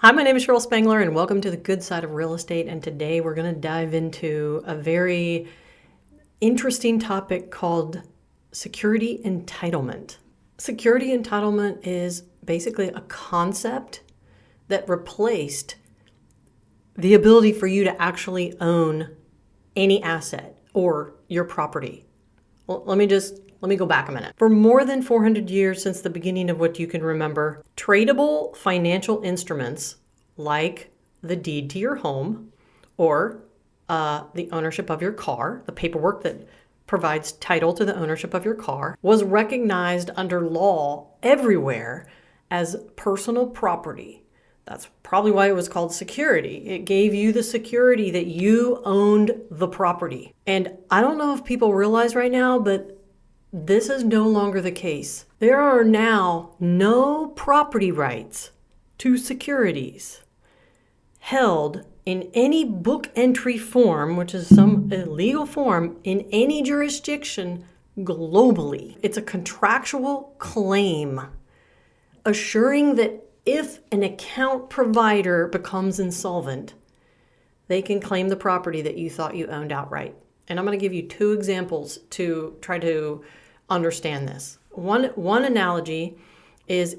Hi, my name is Cheryl Spangler, and welcome to the good side of real estate. And today we're going to dive into a very interesting topic called security entitlement. Security entitlement is basically a concept that replaced the ability for you to actually own any asset or your property. Well, let me go back a minute. For more than 400 years since the beginning of what you can remember, tradable financial instruments like the deed to your home or the ownership of your car, the paperwork that provides title to the ownership of your car, was recognized under law everywhere as personal property. That's probably why it was called security. It gave you the security that you owned the property. And I don't know if people realize right now, but this is no longer the case. There are now no property rights to securities held in any book entry form, which is some illegal form, in any jurisdiction globally. It's a contractual claim assuring that if an account provider becomes insolvent, they can claim the property that you thought you owned outright. And I'm going to give you two examples to try to understand this. One analogy is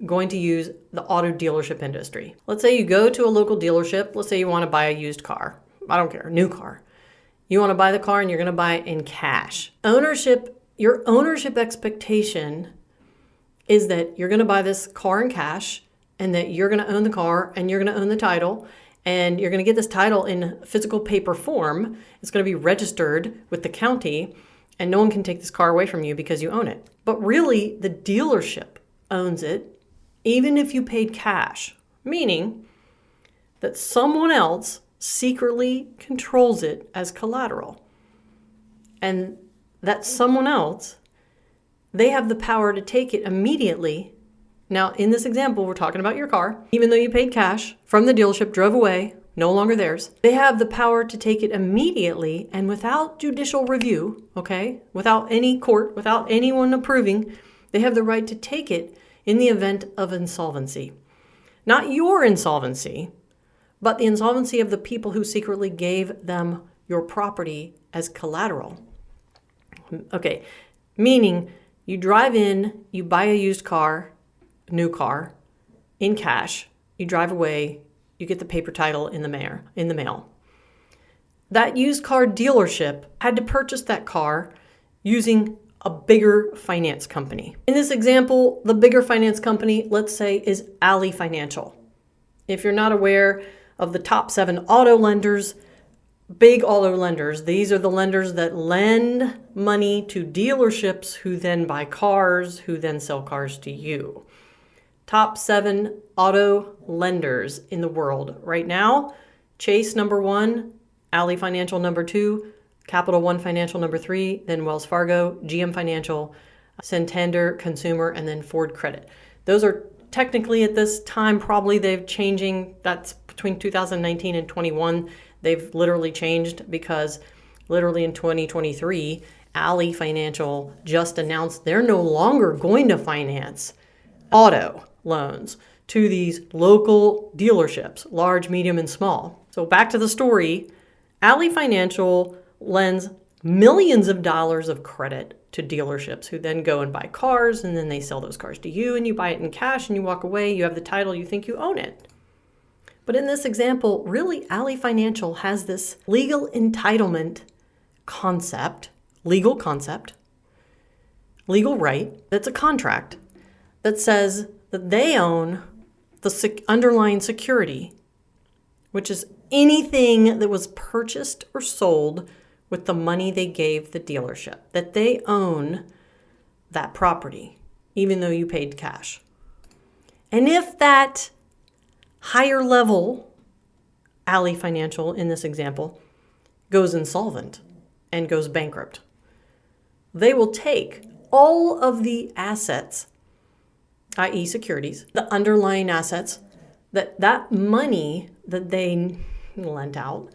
going to use the auto dealership industry. Let's say you go to a local dealership. Let's say you want to buy a used car. I don't care, new car. You want to buy the car and you're going to buy it in cash. Your ownership expectation is that you're going to buy this car in cash and that you're going to own the car and you're going to own the title and you're going to get this title in physical paper form. It's going to be registered with the county and no one can take this car away from you because you own it. But really, the dealership owns it even if you paid cash, meaning that someone else secretly controls it as collateral. And that someone else, they have the power to take it immediately. Now, in this example, we're talking about your car. Even though you paid cash from the dealership, drove away, no longer theirs, they have the power to take it immediately and without judicial review, okay? Without any court, without anyone approving, they have the right to take it in the event of insolvency. Not your insolvency, but the insolvency of the people who secretly gave them your property as collateral. Okay, meaning you drive in, you buy a used car, new car, in cash, you drive away, you get the paper title in the mail. That used car dealership had to purchase that car using a bigger finance company. In this example, the bigger finance company, let's say, is Ally Financial. If you're not aware of the top 7 auto lenders, big auto lenders, these are the lenders that lend money to dealerships who then buy cars, who then sell cars to you. Top 7 auto lenders in the world right now: Chase number 1, Ally Financial number 2, Capital One Financial number 3, then Wells Fargo, GM Financial, Santander Consumer, and then Ford Credit. Those are technically at this time, probably they're changing. That's between 2019 and 21. They've literally changed because literally in 2023, Ally Financial just announced they're no longer going to finance auto loans to these local dealerships, large, medium, and small. So back to the story, Ally Financial lends millions of dollars of credit to dealerships who then go and buy cars, and then they sell those cars to you and you buy it in cash and you walk away, you have the title, you think you own it. But in this example, really, Ally Financial has this legal entitlement concept, legal right, that's a contract that says that they own the underlying security, which is anything that was purchased or sold with the money they gave the dealership, that they own that property, even though you paid cash. And if that higher level, Ally Financial in this example, goes insolvent and goes bankrupt, they will take all of the assets, i.e. securities, the underlying assets, that money that they lent out,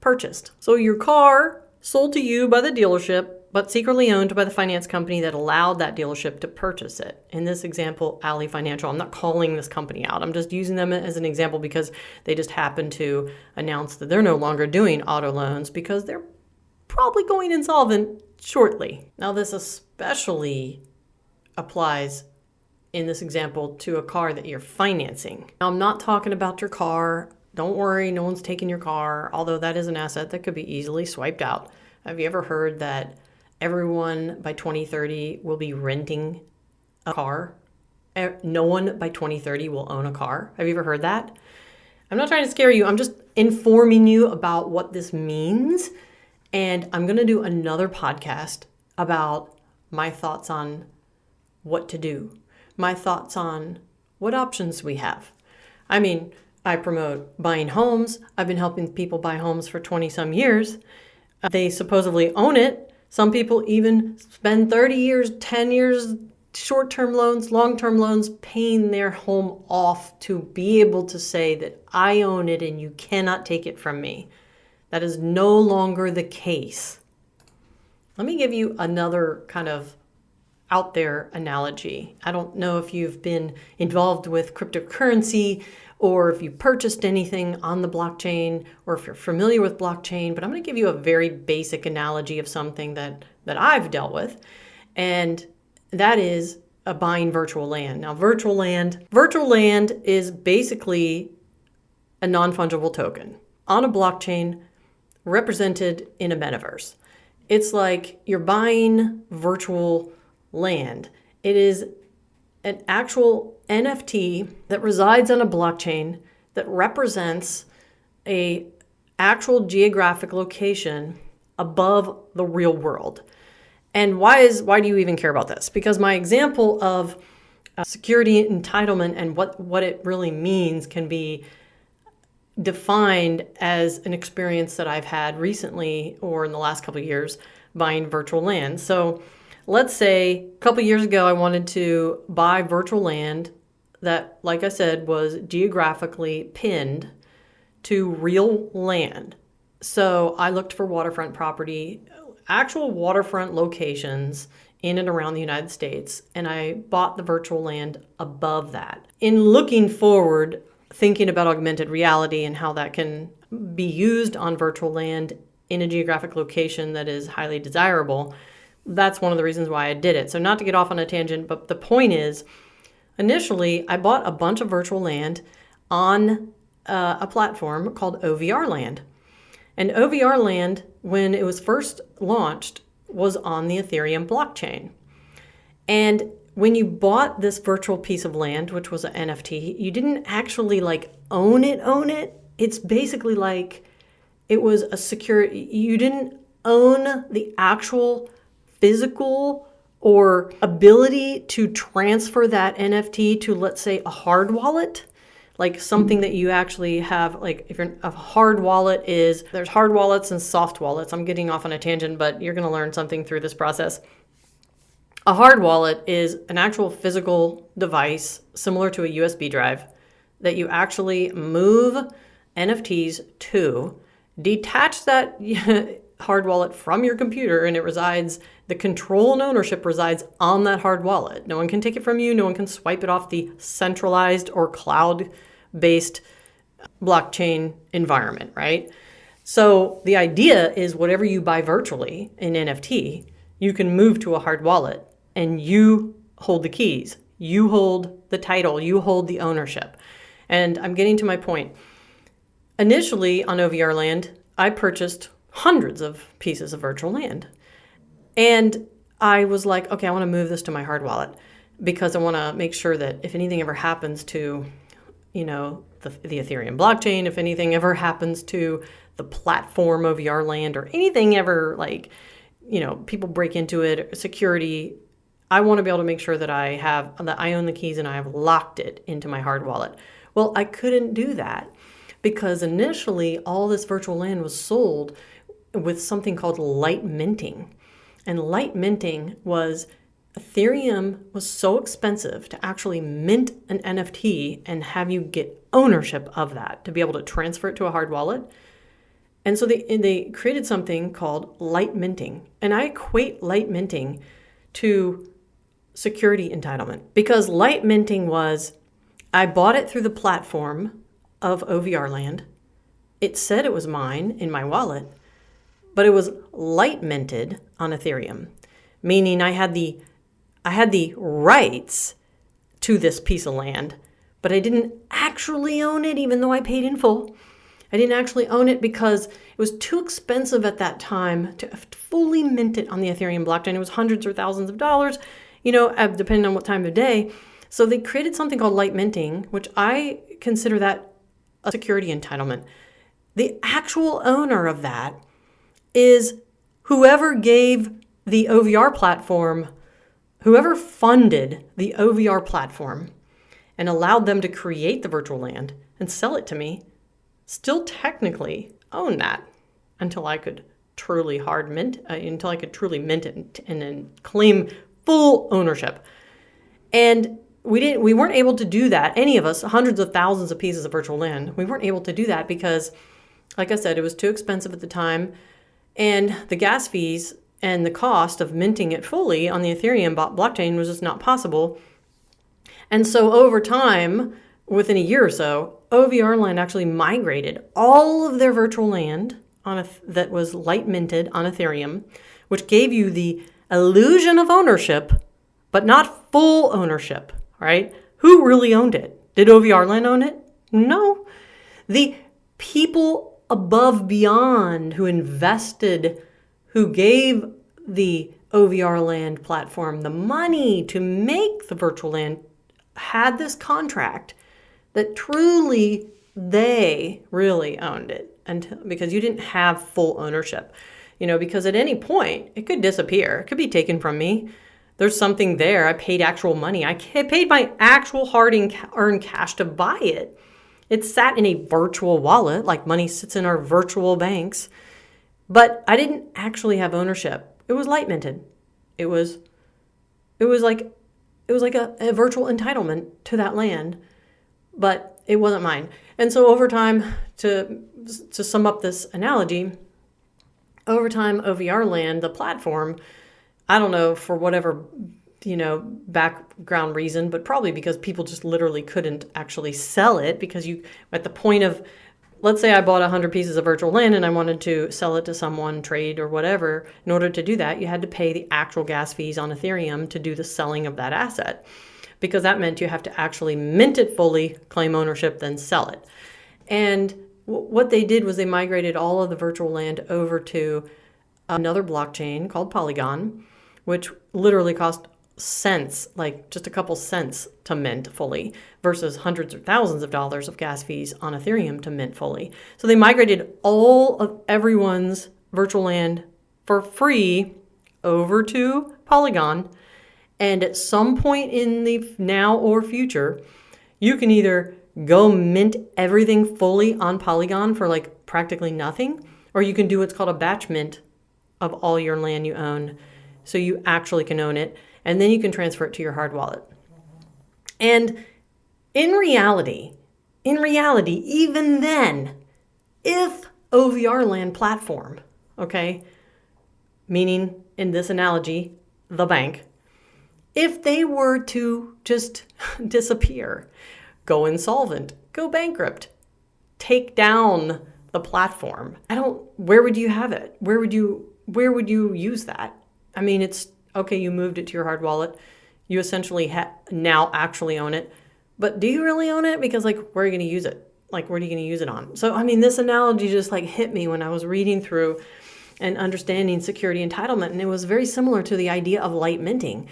purchased. So your car sold to you by the dealership, but secretly owned by the finance company that allowed that dealership to purchase it. In this example, Alley Financial. I'm not calling this company out. I'm just using them as an example because they just happened to announce that they're no longer doing auto loans because they're probably going insolvent shortly. Now, this especially applies in this example to a car that you're financing. Now, I'm not talking about your car. Don't worry, no one's taking your car, although that is an asset that could be easily swiped out. Have you ever heard that everyone by 2030 will be renting a car? No one by 2030 will own a car. Have you ever heard that? I'm not trying to scare you. I'm just informing you about what this means. And I'm going to do another podcast about my thoughts on what to do, my thoughts on what options we have. I mean, I promote buying homes. I've been helping people buy homes for 20 some years. They supposedly own it. Some people even spend 30 years, 10 years, short-term loans, long-term loans, paying their home off to be able to say that I own it and you cannot take it from me. That is no longer the case. Let me give you another kind of out there analogy. I don't know if you've been involved with cryptocurrency or if you purchased anything on the blockchain, or if you're familiar with blockchain, but I'm going to give you a very basic analogy of something that I've dealt with, and that is buying virtual land. Now, virtual land is basically a non-fungible token on a blockchain represented in a metaverse. It's like you're buying virtual land. It is an actual NFT that resides on a blockchain that represents a actual geographic location above the real world. And why do you even care about this? Because my example of security entitlement and what it really means can be defined as an experience that I've had recently or in the last couple of years buying virtual land. So let's say a couple years ago, I wanted to buy virtual land that, like I said, was geographically pinned to real land. So I looked for waterfront property, actual waterfront locations in and around the United States, and I bought the virtual land above that. In looking forward, thinking about augmented reality and how that can be used on virtual land in a geographic location that is highly desirable, that's one of the reasons why I did it. So not to get off on a tangent, but the point is, initially, I bought a bunch of virtual land on a platform called OVR Land. And OVR Land, when it was first launched, was on the Ethereum blockchain. And when you bought this virtual piece of land, which was an NFT, you didn't actually own it. It's basically like it was a secure, you didn't own the actual physical or ability to transfer that NFT to, let's say, a hard wallet, like something that you actually have, like if you're a hard wallet there's hard wallets and soft wallets. I'm getting off on a tangent, but you're going to learn something through this process. A hard wallet is an actual physical device similar to a USB drive that you actually move NFTs to, detach that hard wallet from your computer, and the control and ownership resides on that hard wallet. No one can take it from you. No one can swipe it off the centralized or cloud-based blockchain environment, right? So the idea is whatever you buy virtually in NFT, you can move to a hard wallet and you hold the keys. You hold the title. You hold the ownership. And I'm getting to my point. Initially on OVR Land, I purchased hundreds of pieces of virtual land. And I was like, okay, I want to move this to my hard wallet because I want to make sure that if anything ever happens to, the Ethereum blockchain, if anything ever happens to the platform OVR Land or anything ever people break into it, security, I want to be able to make sure that I own the keys and I have locked it into my hard wallet. Well, I couldn't do that because initially all this virtual land was sold with something called light minting. And light minting was Ethereum was so expensive to actually mint an NFT and have you get ownership of that to be able to transfer it to a hard wallet. And so they created something called light minting. And I equate light minting to security entitlement, because light minting was, I bought it through the platform of OVR land. It said it was mine in my wallet, but it was light minted on Ethereum, meaning I had the rights to this piece of land, but I didn't actually own it, even though I paid in full. I didn't actually own it because it was too expensive at that time to fully mint it on the Ethereum blockchain. It was hundreds or thousands of dollars, depending on what time of day. So they created something called light minting, which I consider that a security entitlement. The actual owner of that is whoever gave the OVR platform, whoever funded the OVR platform and allowed them to create the virtual land and sell it to me, still technically own that until I could truly mint it and then claim full ownership. And we weren't able to do that. Any of us, hundreds of thousands of pieces of virtual land, we weren't able to do that because, like I said, it was too expensive at the time. And the gas fees and the cost of minting it fully on the Ethereum blockchain was just not possible. And so over time, within a year or so, OVR land actually migrated all of their virtual land that was light minted on Ethereum, which gave you the illusion of ownership, but not full ownership, right? Who really owned it? Did OVR land own it? No. The people above beyond who invested, who gave the OVR land platform the money to make the virtual land, had this contract that truly they really owned it, because you didn't have full ownership, because at any point it could disappear. It could be taken from me. There's something there. I paid actual money. I paid my actual hard-earned cash to buy it. It sat in a virtual wallet, like money sits in our virtual banks, but I didn't actually have ownership. It was light minted. It was like a virtual entitlement to that land, but it wasn't mine. And so over time, to sum up this analogy, over time, OVR land, the platform, I don't know, for whatever, background reason, but probably because people just literally couldn't actually sell it, because you, at the point of, let's say I bought 100 pieces of virtual land and I wanted to sell it to someone, trade or whatever. In order to do that, you had to pay the actual gas fees on Ethereum to do the selling of that asset, because that meant you have to actually mint it fully, claim ownership, then sell it. And what they did was they migrated all of the virtual land over to another blockchain called Polygon, which literally cost cents, like just a couple cents to mint fully, versus hundreds or thousands of dollars of gas fees on Ethereum to mint fully. So they migrated all of everyone's virtual land for free over to Polygon. And at some point in the now or future, you can either go mint everything fully on Polygon for like practically nothing, or you can do what's called a batch mint of all your land you own, so you actually can own it, and then you can transfer it to your hard wallet. And in reality, even then, if OVR land platform, okay, meaning in this analogy, the bank, if they were to just disappear, go insolvent, go bankrupt, take down the platform, where would you have it? Where would you use that? I mean, it's okay, you moved it to your hard wallet. You essentially now actually own it. But do you really own it? Because where are you going to use it? What are you going to use it on? So, I mean, this analogy just hit me when I was reading through and understanding security entitlement. And it was very similar to the idea of light minting.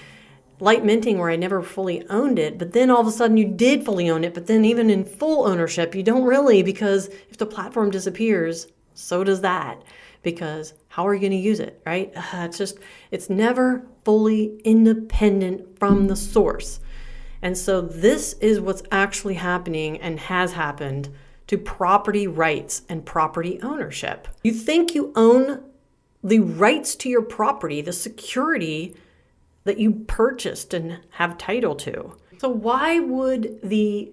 Light minting, where I never fully owned it, but then all of a sudden you did fully own it. But then even in full ownership, you don't really, because if the platform disappears, so does that. Because how are you going to use it, right? It's never fully independent from the source. And so this is what's actually happening and has happened to property rights and property ownership. You think you own the rights to your property, the security that you purchased and have title to. So why would the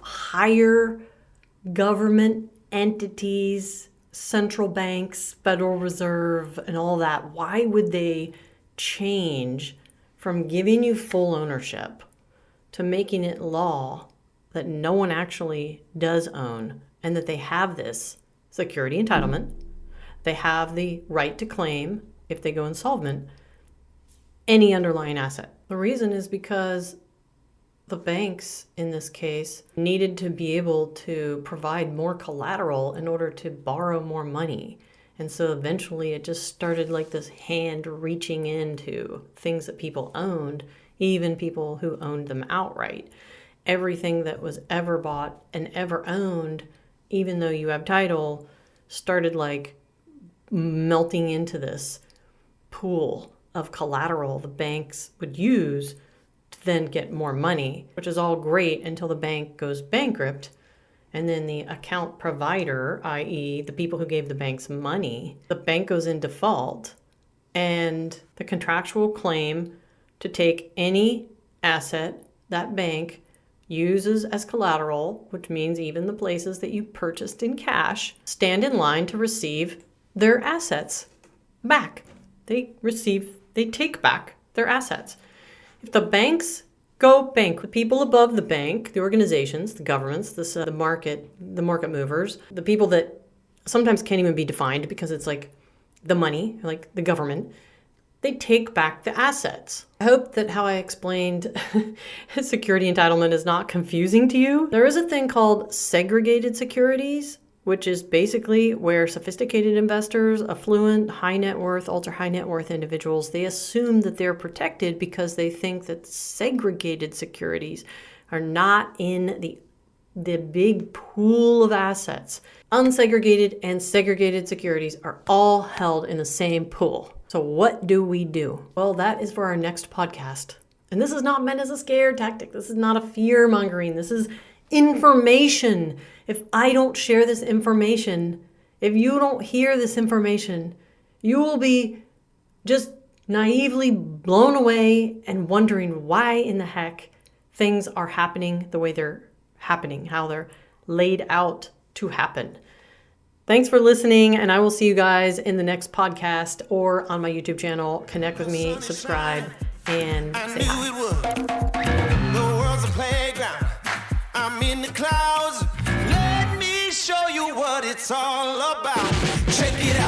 higher government entities, central banks, Federal Reserve, and all that, why would they change from giving you full ownership to making it law that no one actually does own and that they have this security entitlement? They have the right to claim, if they go insolvent, any underlying asset. The reason is because the banks, in this case, needed to be able to provide more collateral in order to borrow more money. And so eventually it just started like this hand reaching into things that people owned, even people who owned them outright. Everything that was ever bought and ever owned, even though you have title, started like melting into this pool of collateral the banks would use to then get more money, which is all great until the bank goes bankrupt. And then the account provider, i.e. the people who gave the banks money, the bank goes in default, and the contractual claim to take any asset that bank uses as collateral, which means even the places that you purchased in cash, stand in line to receive their assets back. They take back their assets. If the banks go bank, the people above the bank, the organizations, the governments, the market movers, the people that sometimes can't even be defined because it's like the money, like the government, they take back the assets. I hope that how I explained security entitlement is not confusing to you. There is a thing called segregated securities, which is basically where sophisticated investors, affluent, high net worth, ultra high net worth individuals, they assume that they're protected because they think that segregated securities are not in the big pool of assets. Unsegregated and segregated securities are all held in the same pool. So what do we do? Well, that is for our next podcast. And this is not meant as a scare tactic. This is not a fear mongering. This is information. If I don't share this information, if you don't hear this information, you will be just naively blown away and wondering why in the heck things are happening the way they're happening, how they're laid out to happen. Thanks for listening, and I will see you guys in the next podcast or on my YouTube channel. Connect with me, subscribe, and say hi. The world's a playground. I'm in the clouds. Let me show you what it's all about. Check it out.